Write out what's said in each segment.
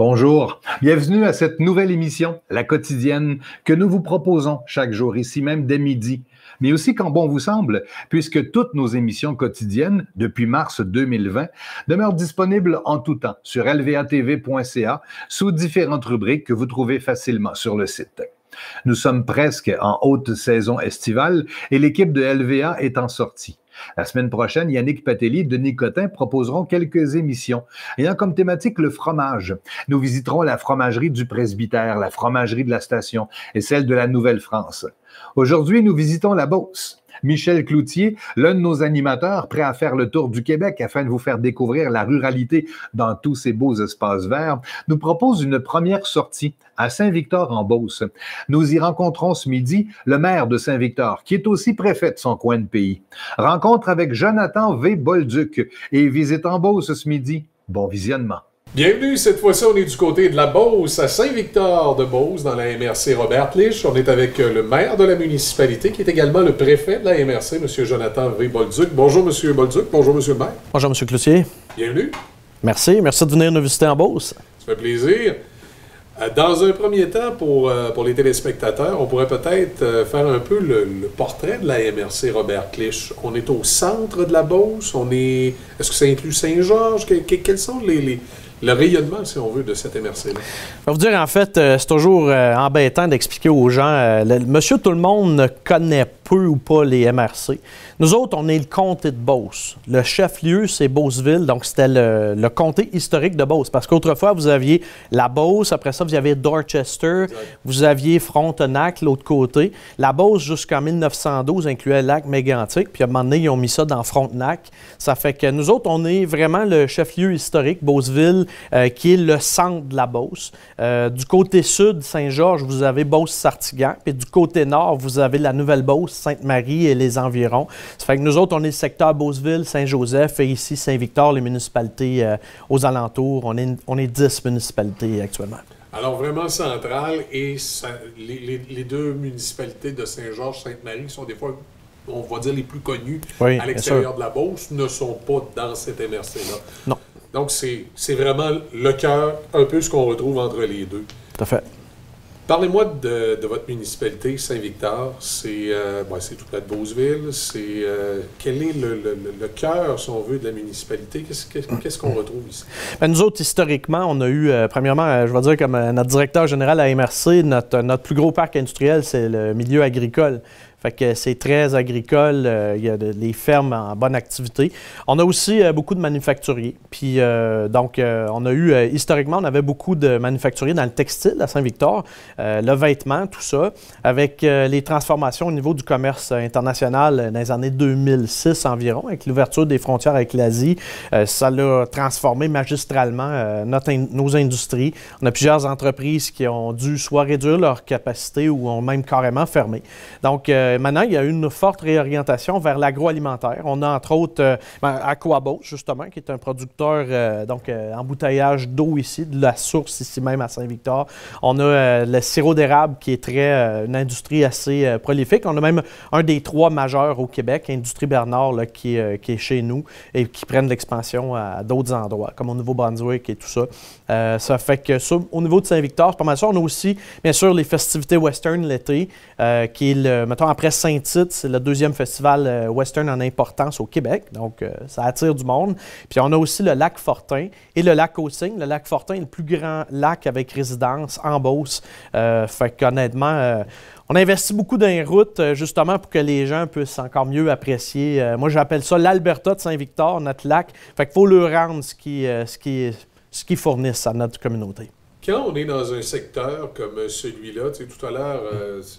Bonjour, bienvenue à cette nouvelle émission, La Quotidienne, que nous vous proposons chaque jour, ici même dès midi, mais aussi quand bon vous semble, puisque toutes nos émissions quotidiennes, depuis mars 2020, demeurent disponibles en tout temps sur lvatv.ca sous différentes rubriques que vous trouvez facilement sur le site. Nous sommes presque en haute saison estivale et l'équipe de LVA est en sortie. La semaine prochaine, Yannick Patelli et Denis Cotin proposeront quelques émissions ayant comme thématique le fromage. Nous visiterons la fromagerie du Presbytère, la fromagerie de la Station et celle de la Nouvelle-France. Aujourd'hui, nous visitons la Beauce. Michel Cloutier, l'un de nos animateurs, prêt à faire le tour du Québec afin de vous faire découvrir la ruralité dans tous ces beaux espaces verts, nous propose une première sortie à Saint-Victor-en-Beauce. Nous y rencontrons ce midi le maire de Saint-Victor, qui est aussi préfet de son coin de pays. Rencontre avec Jonathan V. Bolduc et visite en Beauce ce midi. Bon visionnement. Bienvenue, cette fois-ci, on est du côté de la Beauce, à Saint-Victor-de-Beauce, dans la MRC Robert-Lich. On est avec le maire de la municipalité, qui est également le préfet de la MRC, M. Jonathan V. Bolduc. Bonjour, M. Bolduc. Bonjour, M. le maire. Bonjour, M. Cloutier. Bienvenue. Merci. Merci de venir nous visiter en Beauce. Ça fait plaisir. Dans un premier temps, pour les téléspectateurs, on pourrait peut-être faire un peu le portrait de la MRC Robert-Lich. On est au centre de la Beauce. Est-ce que ça inclut Saint-Georges? Quels sont le rayonnement, si on veut, de cette MRC-là? Je vais vous dire, en fait, c'est toujours embêtant d'expliquer aux gens. Monsieur Tout-le-Monde ne connaît peu ou pas les MRC. Nous autres, on est le comté de Beauce. Le chef-lieu, c'est Beauceville, donc c'était le comté historique de Beauce. Parce qu'autrefois, vous aviez la Beauce, après ça, vous aviez Dorchester, vous aviez Frontenac, l'autre côté. La Beauce, jusqu'en 1912, incluait le lac Mégantic, puis à un moment donné, ils ont mis ça dans Frontenac. Ça fait que nous autres, on est vraiment le chef-lieu historique, Beauceville, qui est le centre de la Beauce. Du côté sud, Saint-Georges, vous avez Beauce-Sartigan, puis du côté nord, vous avez la Nouvelle-Beauce, Sainte-Marie et les environs. Ça fait que nous autres, on est le secteur Beauceville, Saint-Joseph et ici Saint-Victor, les municipalités aux alentours. On est 10 municipalités actuellement. Alors vraiment central et les deux municipalités de Saint-Georges, Sainte-Marie, qui sont des fois, on va dire, les plus connues à l'extérieur de la Beauce, ne sont pas dans cette MRC-là. Non. Donc c'est vraiment le cœur, un peu ce qu'on retrouve entre les deux. Tout à fait. Parlez-moi de votre municipalité, Saint-Victor. C'est tout près de Beauceville. Quel est le cœur, si on veut, de la municipalité? Qu'est-ce qu'on retrouve ici? Bien, nous autres, historiquement, on a eu, premièrement, je vais dire comme notre directeur général à MRC, notre plus gros parc industriel, c'est le milieu agricole. Fait que c'est très agricole, il y a des fermes en bonne activité. On a aussi beaucoup de manufacturiers. Puis donc, on a eu, historiquement, on avait beaucoup de manufacturiers dans le textile à Saint-Victor, le vêtement, tout ça, avec les transformations au niveau du commerce international dans les années 2006 environ, avec l'ouverture des frontières avec l'Asie. Ça l'a transformé magistralement nos industries. On a plusieurs entreprises qui ont dû soit réduire leur capacité ou ont même carrément fermé. Donc, maintenant, il y a une forte réorientation vers l'agroalimentaire. On a entre autres Aquabos, justement, qui est un producteur embouteillage d'eau ici, de la source ici même à Saint-Victor. On a le sirop d'érable qui est une industrie assez prolifique. On a même un des 3 majeurs au Québec, Industrie Bernard, là, qui est chez nous et qui prennent l'expansion à d'autres endroits, comme au Nouveau-Brunswick et tout ça. Ça fait que ça, au niveau de Saint-Victor, c'est pas mal ça. On a aussi, bien sûr, les festivités western l'été, qui est, mettons, après Saint-Tite, c'est le 2e festival western en importance au Québec. Donc, ça attire du monde. Puis, on a aussi le lac Fortin et le lac Haussigne. Le lac Fortin est le plus grand lac avec résidence en Beauce. Fait qu'honnêtement, on investit beaucoup dans les routes, justement, pour que les gens puissent encore mieux apprécier. Moi, j'appelle ça l'Alberta de Saint-Victor, notre lac. Fait qu'il faut leur rendre ce qu'ils fournissent à notre communauté. Quand on est dans un secteur comme celui-là, tu sais, tout à l'heure,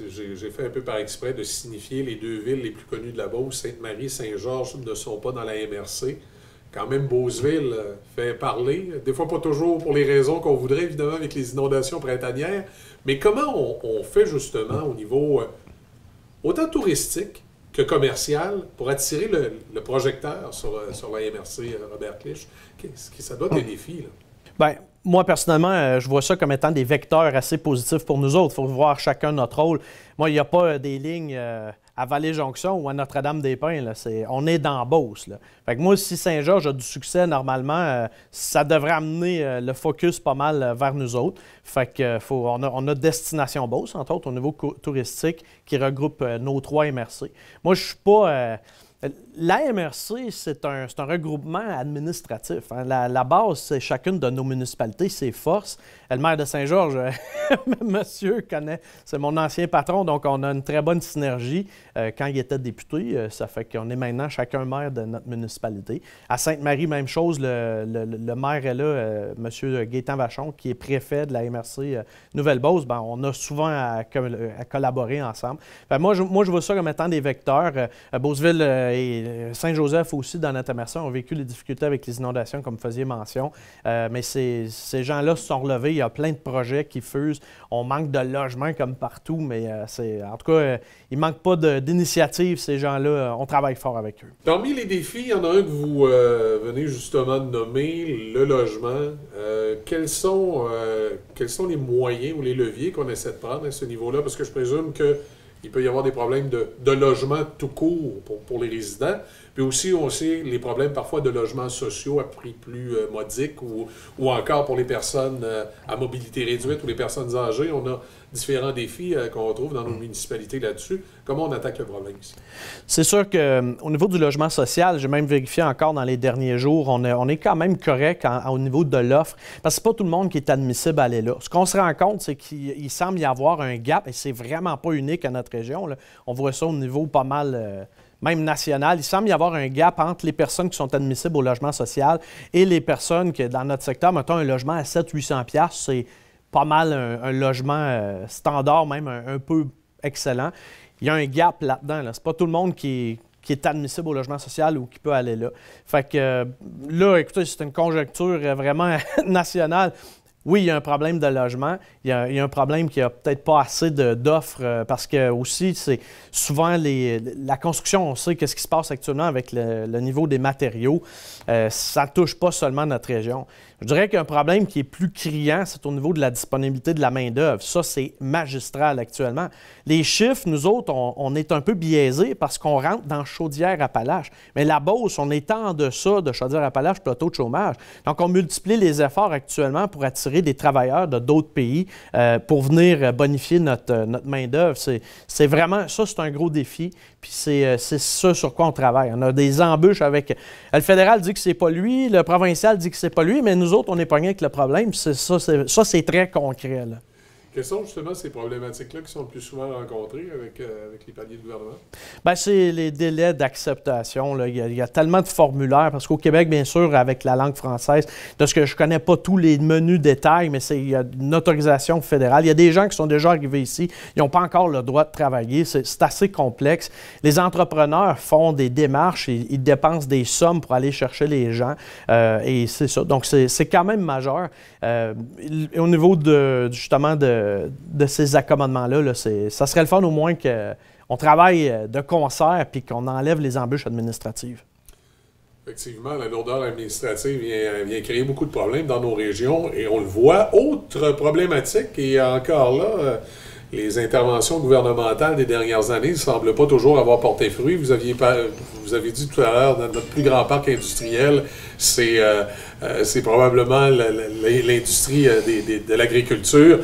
j'ai fait un peu par exprès de signifier les deux villes les plus connues de la Beauce, Sainte-Marie et Saint-Georges, ne sont pas dans la MRC. Quand même, Beauceville fait parler, des fois pas toujours pour les raisons qu'on voudrait, évidemment, avec les inondations printanières. Mais comment on fait justement au niveau autant touristique que commercial pour attirer le projecteur sur la MRC Robert-Lich? Ça doit être un défi, là. Bien, moi, personnellement, je vois ça comme étant des vecteurs assez positifs pour nous autres. Il faut voir chacun notre rôle. Moi, il n'y a pas des lignes à Vallée-Jonction ou à Notre-Dame-des-Pins. Là, on est dans Beauce. Là. Fait que moi, si Saint-Georges a du succès, normalement, ça devrait amener le focus pas mal vers nous autres. Fait que on a Destination Beauce, entre autres, au niveau touristique, qui regroupe nos 3 MRC. Moi, je suis pas... La MRC, c'est un regroupement administratif. Hein. La base, c'est chacune de nos municipalités, ses forces. Le maire de Saint-Georges, monsieur connaît, c'est mon ancien patron, donc on a une très bonne synergie. Quand il était député, ça fait qu'on est maintenant chacun maire de notre municipalité. À Sainte-Marie, même chose, le maire est là, monsieur Gaétan Vachon, qui est préfet de la MRC Nouvelle-Beauce. Ben, on a souvent à collaborer ensemble. Enfin, moi, je vois ça comme étant des vecteurs. Beauceville et Saint-Joseph aussi, dans notre MRC, ont vécu les difficultés avec les inondations, comme vous faisiez mention. Mais ces gens-là se sont relevés. Il y a plein de projets qui fusent. On manque de logements comme partout, mais en tout cas, il ne manque pas d'initiatives, ces gens-là. On travaille fort avec eux. Parmi les défis, il y en a un que vous venez justement de nommer, le logement. Quels sont les moyens ou les leviers qu'on essaie de prendre à ce niveau-là? Parce que je présume qu'il peut y avoir des problèmes de logement tout court pour les résidents. Puis aussi, on sait les problèmes parfois de logements sociaux à prix plus modiques ou encore pour les personnes à mobilité réduite ou les personnes âgées. On a différents défis qu'on retrouve dans nos municipalités là-dessus. Comment on attaque le problème ici? C'est sûr qu'au niveau du logement social, j'ai même vérifié encore dans les derniers jours, on est quand même correct au niveau de l'offre, parce que c'est pas tout le monde qui est admissible à aller là. Ce qu'on se rend compte, c'est qu'il semble y avoir un gap, et c'est vraiment pas unique à notre région. Là. On voit ça au niveau pas mal... même national, il semble y avoir un gap entre les personnes qui sont admissibles au logement social et les personnes qui, dans notre secteur, mettons un logement à 700-800$, c'est pas mal un logement standard, même un peu excellent. Il y a un gap là-dedans. Là. C'est pas tout le monde qui est admissible au logement social ou qui peut aller là. Fait que là, écoutez, c'est une conjoncture vraiment nationale. Oui, il y a un problème de logement. Il y a un problème qu'il n'y a peut-être pas assez d'offres parce que aussi, c'est souvent la construction, on sait qu'est-ce qui se passe actuellement avec le niveau des matériaux. Ça ne touche pas seulement notre région. Je dirais qu'un problème qui est plus criant, c'est au niveau de la disponibilité de la main-d'œuvre. Ça, c'est magistral actuellement. Les chiffres, nous autres, on est un peu biaisés parce qu'on rentre dans Chaudière-Appalaches. Mais la Beauce, on est en deçà de Chaudière-Appalaches pour le taux de chômage. Donc, on multiplie les efforts actuellement pour attirer des travailleurs de d'autres pays pour venir bonifier notre main-d'œuvre. C'est vraiment, ça, c'est un gros défi. Puis c'est ça sur quoi on travaille. On a des embûches avec... Le fédéral dit que c'est pas lui, le provincial dit que c'est pas lui, mais nous autres, on est pognés avec le problème. Ça, c'est très concret, là. Quelles sont justement ces problématiques-là qui sont le plus souvent rencontrées avec les paliers de gouvernement? Bien, c'est les délais d'acceptation. Il y a tellement de formulaires, parce qu'au Québec, bien sûr, avec la langue française, de ce que je ne connais pas tous les menus détails, mais il y a une autorisation fédérale. Il y a des gens qui sont déjà arrivés ici, ils n'ont pas encore le droit de travailler. C'est assez complexe. Les entrepreneurs font des démarches, ils dépensent des sommes pour aller chercher les gens. Et c'est ça. Donc, c'est quand même majeur. Au niveau justement de ces accommodements-là, ça serait le fun au moins qu'on travaille de concert et qu'on enlève les embûches administratives. Effectivement, la lourdeur administrative vient créer beaucoup de problèmes dans nos régions et on le voit. Autre problématique, et encore là, les interventions gouvernementales des dernières années ne semblent pas toujours avoir porté fruit. Vous avez dit tout à l'heure, notre plus grand parc industriel, c'est probablement l'industrie de l'agriculture.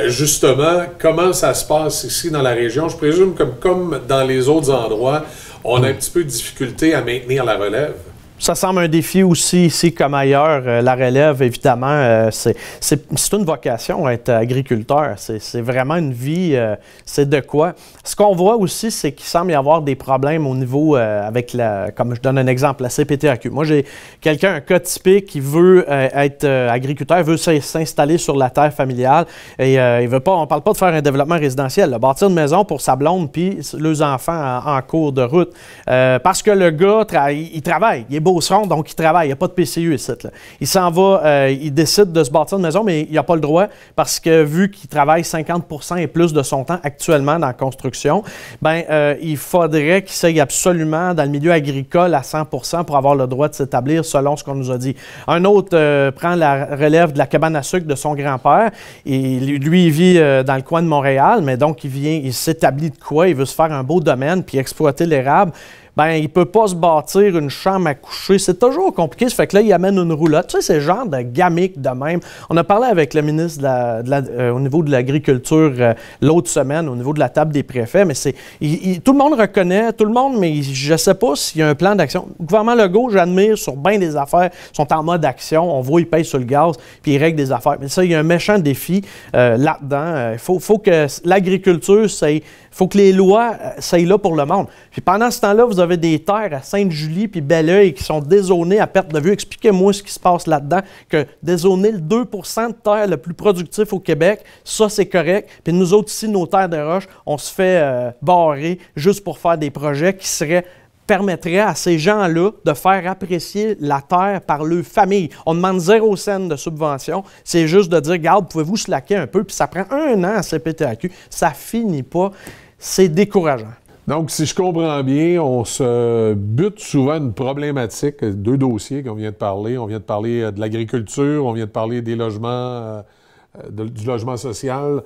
Justement, comment ça se passe ici dans la région? Je présume que comme dans les autres endroits, on a un petit peu de difficulté à maintenir la relève. Ça semble un défi aussi ici comme ailleurs. La relève, évidemment, c'est une vocation, être agriculteur. C'est vraiment une vie, c'est de quoi. Ce qu'on voit aussi, c'est qu'il semble y avoir des problèmes au niveau avec comme je donne un exemple, la CPTAQ. Moi, j'ai un cas typique qui veut être agriculteur, veut s'installer sur la terre familiale et il veut pas, on parle pas de faire un développement résidentiel, là, bâtir une maison pour sa blonde puis leurs enfants en cours de route. Parce que le gars, il travaille, il est Beaucerons, donc il travaille, il n'y a pas de PCU ici. Là. Il s'en va, il décide de se bâtir une maison, mais il n'a pas le droit parce que vu qu'il travaille 50% et plus de son temps actuellement dans la construction, il faudrait qu'il s'aille absolument dans le milieu agricole à 100% pour avoir le droit de s'établir selon ce qu'on nous a dit. Un autre prend la relève de la cabane à sucre de son grand-père et lui, il vit dans le coin de Montréal, mais donc il s'établit de quoi? Il veut se faire un beau domaine puis exploiter l'érable. Il ne peut pas se bâtir une chambre à coucher. C'est toujours compliqué. Ça fait que là, il amène une roulotte. Tu sais, c'est le genre de gamique de même. On a parlé avec le ministre au niveau de l'Agriculture l'autre semaine, au niveau de la table des préfets, mais tout le monde reconnaît, mais je ne sais pas s'il y a un plan d'action. Le gouvernement Legault, j'admire sur bien des affaires, sont en mode action. On voit, ils payent sur le gaz, puis ils règlent des affaires. Mais ça, il y a un méchant défi là-dedans. Il faut que l'agriculture, il faut que les lois soient là pour le monde. Puis pendant ce temps-là, vous avez des terres à Sainte-Julie puis Belleuil qui sont dézonées à perte de vue. Expliquez-moi ce qui se passe là-dedans, que dézoner le 2 % de terre le plus productif au Québec, ça, c'est correct. Puis nous autres ici, nos terres de roche, on se fait barrer juste pour faire des projets qui permettraient à ces gens-là de faire apprécier la terre par leur famille. On demande 0 cent de subvention. C'est juste de dire, regarde, pouvez-vous slacker un peu, puis ça prend 1 an à CPTAQ. Ça finit pas. C'est décourageant. Donc, si je comprends bien, on se bute souvent une problématique, 2 dossiers qu'on vient de parler. On vient de parler de l'agriculture, on vient de parler des logements, du logement social,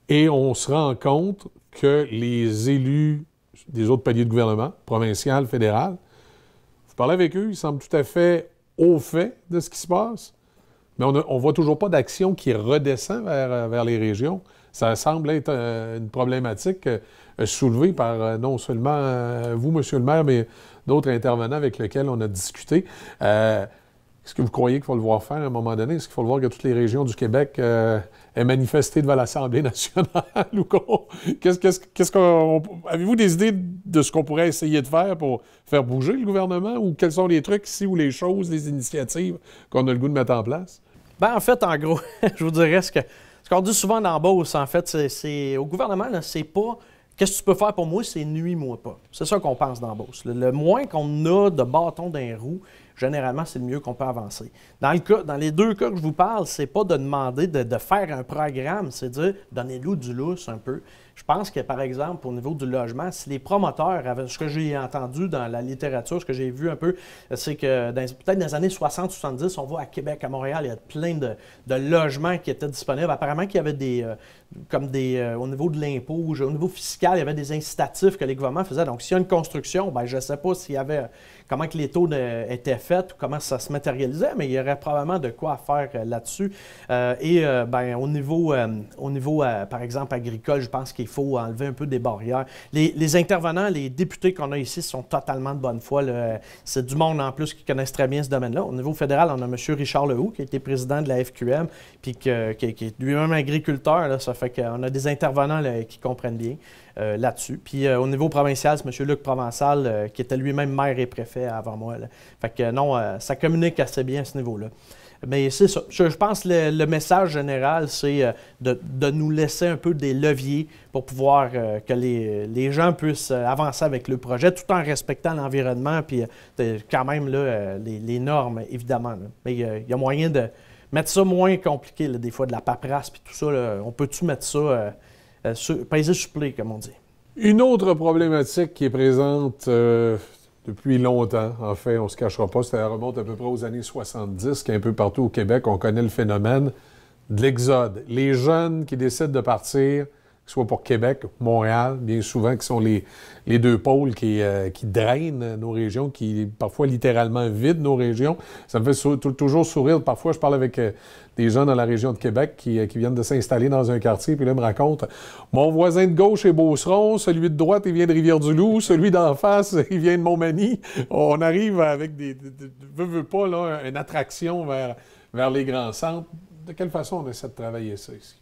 et on se rend compte que les élus des autres paliers de gouvernement, provincial, fédéral, vous parlez avec eux, ils semblent tout à fait au fait de ce qui se passe, mais on ne voit toujours pas d'action qui redescend vers les régions. Ça semble être une problématique soulevée par non seulement vous, M. le maire, mais d'autres intervenants avec lesquels on a discuté. Est-ce que vous croyez qu'il faut le voir faire à un moment donné? Est-ce qu'il faut le voir que toutes les régions du Québec aient manifesté devant l'Assemblée nationale? Avez-vous des idées de ce qu'on pourrait essayer de faire pour faire bouger le gouvernement? Ou quels sont les trucs ici ou les choses, les initiatives qu'on a le goût de mettre en place? En fait, en gros, je vous dirais ce qu'on dit souvent dans Beauce, en fait, c'est au gouvernement, là, c'est pas qu'est-ce que tu peux faire pour moi, c'est nuis-moi pas. C'est ça qu'on pense dans Beauce. Le moins qu'on a de bâtons dans les roues, généralement, c'est le mieux qu'on peut avancer. Dans les 2 cas que je vous parle, c'est pas de demander de faire un programme, c'est de dire donnez-nous du lousse un peu. Je pense que, par exemple, au niveau du logement, si les promoteurs, ce que j'ai entendu dans la littérature, ce que j'ai vu un peu, c'est que peut-être dans les années 60-70, on voit à Québec, à Montréal, il y a plein de logements qui étaient disponibles. Apparemment qu'il y avait au niveau de l'impôt, au niveau fiscal, il y avait des incitatifs que les gouvernements faisaient. Donc, s'il y a une construction, je ne sais pas s'il y avait comment que les taux étaient faits ou comment ça se matérialisait, mais il y aurait probablement de quoi faire là-dessus. Au niveau, par exemple, agricole, je pense qu'il faut enlever un peu des barrières. Les intervenants, les députés qu'on a ici sont totalement de bonne foi. C'est du monde en plus qui connaissent très bien ce domaine-là. Au niveau fédéral, on a M. Richard Lehoux, qui a été président de la FQM, puis qui est lui-même agriculteur. Là, ça fait qu'on a des intervenants là, qui comprennent bien là-dessus. Puis au niveau provincial, c'est M. Luc Provençal, qui était lui-même maire et préfet avant moi. Là. Fait que non, ça communique assez bien à ce niveau-là. Mais c'est ça. Je pense que le message général, c'est de nous laisser un peu des leviers pour pouvoir que les gens puissent avancer avec le projet tout en respectant l'environnement puis quand même là, les normes, évidemment. Là. Mais il y a moyen de mettre ça moins compliqué, là, des fois, de la paperasse puis tout ça. Là, on peut-tu mettre ça, peser supplé, comme on dit? Une autre problématique qui est présente depuis longtemps, en fait, on ne se cachera pas, ça remonte à peu près aux années 70, qu'un peu partout au Québec, on connaît le phénomène de l'exode. Les jeunes qui décident de partir, que ce soit pour Québec, Montréal, bien souvent, qui sont les 2 pôles qui drainent nos régions, qui parfois littéralement vident nos régions. Ça me fait toujours sourire. Parfois, je parle avec des gens dans la région de Québec qui viennent de s'installer dans un quartier, puis là, ils me racontent « Mon voisin de gauche est Beauceron, celui de droite, il vient de Rivière-du-Loup, celui d'en face, il vient de Montmagny. » On arrive avec veut pas, là, une attraction vers les grands centres. De quelle façon on essaie de travailler ça ici?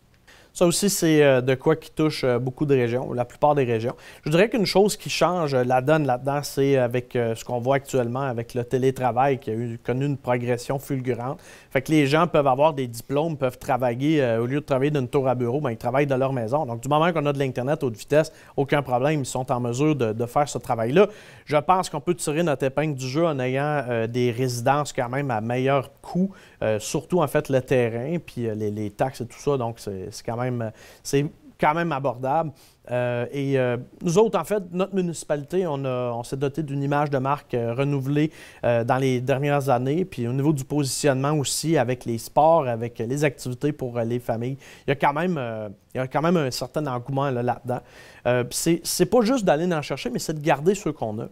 Ça aussi, c'est de quoi qui touche beaucoup de régions, la plupart des régions. Je dirais qu'une chose qui change la donne là-dedans, c'est avec ce qu'on voit actuellement avec le télétravail qui a connu une progression fulgurante. Fait que les gens peuvent avoir des diplômes, peuvent travailler, au lieu de travailler d'une tour à bureau, bien, ils travaillent de leur maison. Donc, du moment qu'on a de l'Internet haute vitesse, aucun problème, ils sont en mesure de faire ce travail-là. Je pense qu'on peut tirer notre épingle du jeu en ayant des résidences quand même à meilleur coût, surtout en fait le terrain, puis les taxes et tout ça. Donc, c'est quand même abordable. Nous autres, en fait, notre municipalité, on s'est doté d'une image de marque renouvelée dans les dernières années. Puis au niveau du positionnement aussi, avec les sports, avec les activités pour les familles, il y a quand même un certain engouement là-dedans. C'est pas juste d'aller en chercher, mais c'est de garder ceux qu'on a.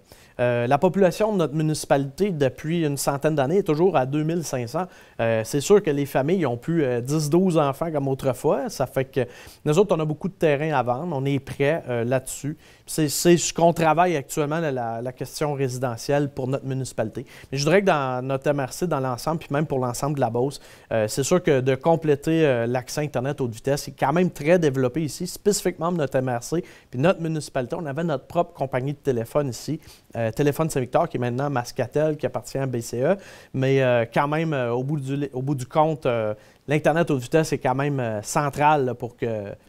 La population de notre municipalité, depuis une centaine d'années, est toujours à 2500. C'est sûr que les familles ont plus 10-12 enfants comme autrefois. Ça fait que nous autres, on a beaucoup de terrain à vendre. On est prêts là-dessus. C'est ce qu'on travaille actuellement, la question résidentielle pour notre municipalité. Mais je dirais que dans notre MRC, dans l'ensemble, puis même pour l'ensemble de la Beauce, c'est sûr que de compléter l'accès Internet haute vitesse, c'est quand même très développé ici, spécifiquement de notre MRC. Puis notre municipalité, on avait notre propre compagnie de téléphone ici, Téléphone Saint-Victor, qui est maintenant Mascatel, qui appartient à BCE. Mais quand même, au bout du compte, l'Internet haute vitesse est quand même central là, pour que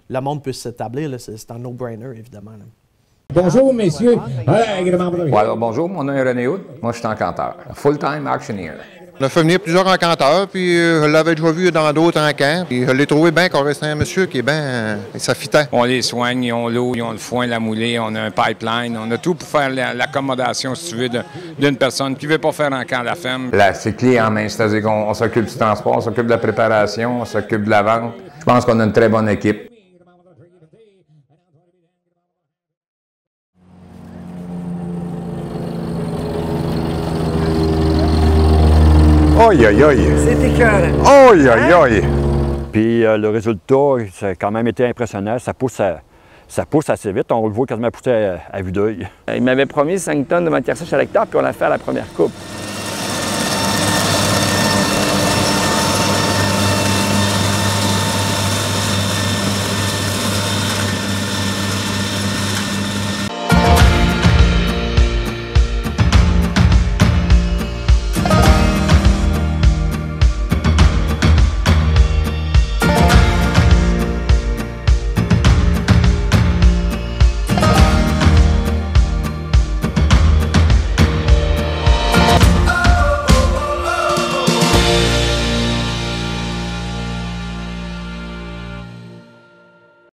le monde puisse s'établir. C'est un no-brainer, évidemment. Là. Bonjour, messieurs. Alors, bonjour, mon nom est René Houd. Moi, je suis encanteur. Full-time actioneer. On a fait venir plusieurs encanteurs, puis je l'avais déjà vu dans d'autres encans. Puis je l'ai trouvé bien qu'on restait un monsieur qui est bien... ça fitait. On les soigne, ils ont l'eau, ils ont le foin, la moulée, on a un pipeline, on a tout pour faire l'accommodation, si tu veux, d'une personne qui ne veut pas faire un camp à la ferme. Là, c'est clé en main, c'est-à-dire qu'on s'occupe du transport, on s'occupe de la préparation, on s'occupe de la vente. Je pense qu'on a une très bonne équipe. Aïe, aïe, aïe! C'est écœurant. Aïe, aïe, aïe! Puis le résultat, ça a quand même été impressionnant. Ça pousse assez vite. On le voit quasiment pousser à vue d'œil. Il m'avait promis 5 tonnes de matière sèche à l'hectare, puis on l'a fait à la première coupe.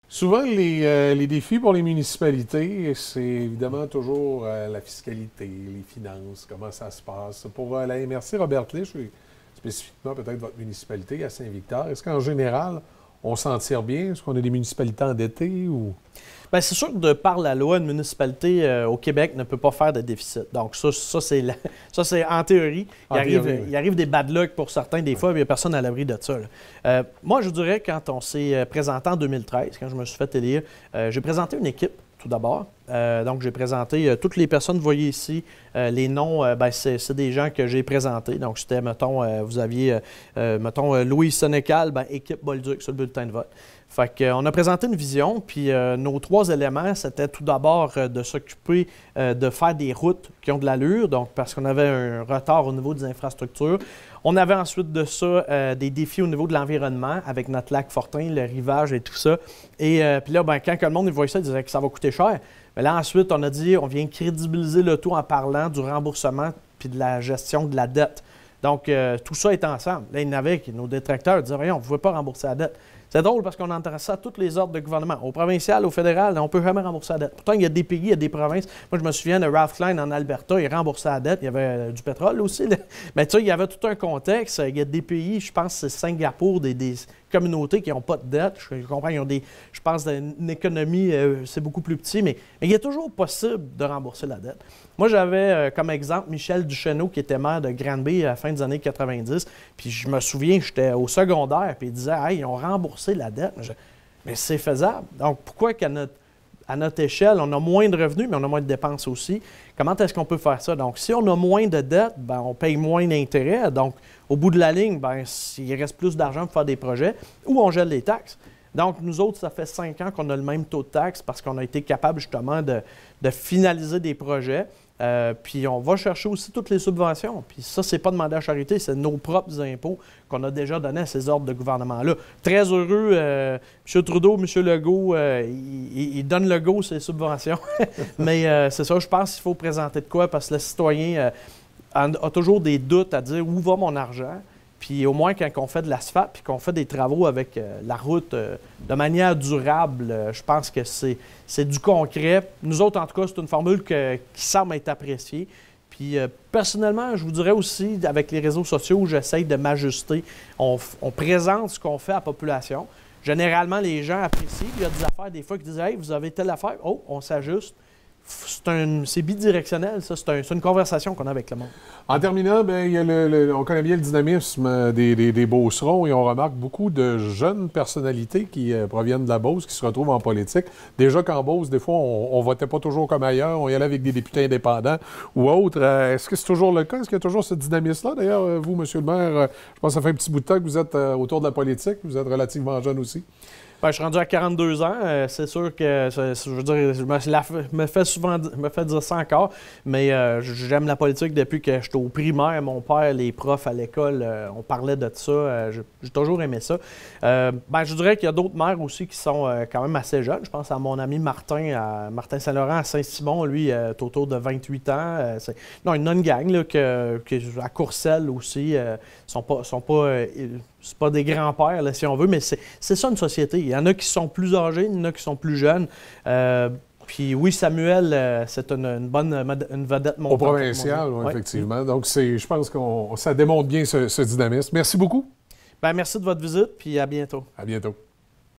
Souvent, les défis pour les municipalités, c'est évidemment toujours la fiscalité, les finances, comment ça se passe. Pour la MRC Robert Lich, spécifiquement peut-être votre municipalité à Saint-Victor, est-ce qu'en général, on s'en tire bien? Est-ce qu'on a des municipalités endettées ou... Bien, c'est sûr que de par la loi, une municipalité au Québec ne peut pas faire de déficit. Donc, ça c'est en théorie. Il arrive des bad luck pour certains des fois, mais il n'y a personne à l'abri de ça. Moi, je dirais, quand on s'est présenté en 2013, quand je me suis fait élire, j'ai présenté une équipe, tout d'abord. Donc, j'ai présenté toutes les personnes, vous voyez ici, les noms, c'est des gens que j'ai présentés. Donc, c'était, mettons, vous aviez, mettons, Louis Sénécal, équipe Bolduc sur le bulletin de vote. Fait qu'on a présenté une vision, puis nos 3 éléments, c'était tout d'abord de s'occuper de faire des routes qui ont de l'allure, donc parce qu'on avait un retard au niveau des infrastructures. On avait ensuite de ça des défis au niveau de l'environnement avec notre lac Fortin, le rivage et tout ça. Et puis là, quand le monde voyait ça, il disait que ça va coûter cher. Mais là, ensuite, on a dit on vient crédibiliser le tout en parlant du remboursement puis de la gestion de la dette. Donc, tout ça est ensemble. Là, il y en avait nos détracteurs disaient voyons, on ne pouvait pas rembourser la dette. C'est drôle parce qu'on entend ça à tous les ordres de gouvernement. Au provincial, au fédéral, on ne peut jamais rembourser la dette. Pourtant, il y a des pays, il y a des provinces. Moi, je me souviens de Ralph Klein en Alberta, il remboursait la dette. Il y avait du pétrole aussi. Là. Mais tu sais, il y avait tout un contexte. Il y a des pays, je pense que c'est Singapour, des communautés qui n'ont pas de dette. Je comprends, ils ont je pense, une économie, c'est beaucoup plus petit, mais il est toujours possible de rembourser la dette. Moi, j'avais comme exemple Michel Duchesneau, qui était maire de Granby à la fin des années 90. Puis je me souviens, j'étais au secondaire, puis il disait hey, ils ont remboursé la dette. Mais c'est faisable. Donc, pourquoi qu'à notre échelle, on a moins de revenus, mais on a moins de dépenses aussi? Comment est-ce qu'on peut faire ça? Donc, si on a moins de dettes, on paye moins d'intérêts. Donc, au bout de la ligne, il reste plus d'argent pour faire des projets ou on gèle les taxes. Donc, nous autres, ça fait 5 ans qu'on a le même taux de taxe parce qu'on a été capable justement de finaliser des projets. Puis on va chercher aussi toutes les subventions. Puis ça, c'est pas demandé à charité, c'est nos propres impôts qu'on a déjà donnés à ces ordres de gouvernement-là. Très heureux, M. Trudeau, M. Legault, ils donnent le go ces subventions. Mais c'est ça, je pense qu'il faut présenter de quoi parce que le citoyen a toujours des doutes à dire où va mon argent. Puis au moins, quand on fait de l'asphalte puis qu'on fait des travaux avec la route de manière durable, je pense que c'est du concret. Nous autres, en tout cas, c'est une formule qui semble être appréciée. Puis personnellement, je vous dirais aussi, avec les réseaux sociaux, j'essaie de m'ajuster. On présente ce qu'on fait à la population. Généralement, les gens apprécient. Il y a des affaires, des fois, qui disent « Hey, vous avez telle affaire. » Oh, on s'ajuste. C'est bidirectionnel, ça. C'est une conversation qu'on a avec le monde. En terminant, bien, il y a on connaît bien le dynamisme des Beaucerons et on remarque beaucoup de jeunes personnalités qui proviennent de la Beauce, qui se retrouvent en politique. Déjà qu'en Beauce, des fois, on votait pas toujours comme ailleurs. On y allait avec des députés indépendants ou autres. Est-ce que c'est toujours le cas? Est-ce qu'il y a toujours ce dynamisme-là? D'ailleurs, vous, M. le maire, je pense que ça fait un petit bout de temps que vous êtes autour de la politique. Vous êtes relativement jeune aussi. Ben, je suis rendu à 42 ans. C'est sûr que, je veux dire, je me fais dire ça encore, mais j'aime la politique depuis que j'étais au primaire. Mon père, les profs à l'école, on parlait de ça. J'ai toujours aimé ça. Ben, je dirais qu'il y a d'autres maires aussi qui sont quand même assez jeunes. Je pense à mon ami Martin Saint-Laurent à Saint-Simon. Lui, est autour de 28 ans. Non, une non-gang là, à Courcelles aussi. C'est pas des grands-pères, là, si on veut, mais c'est ça une société. Il y en a qui sont plus âgés, il y en a qui sont plus jeunes. Puis oui, Samuel, c'est une vedette montante. Au provincial, oui, effectivement. Oui. Donc, je pense que ça démontre bien ce dynamisme. Merci beaucoup. Bien, merci de votre visite, puis à bientôt. À bientôt.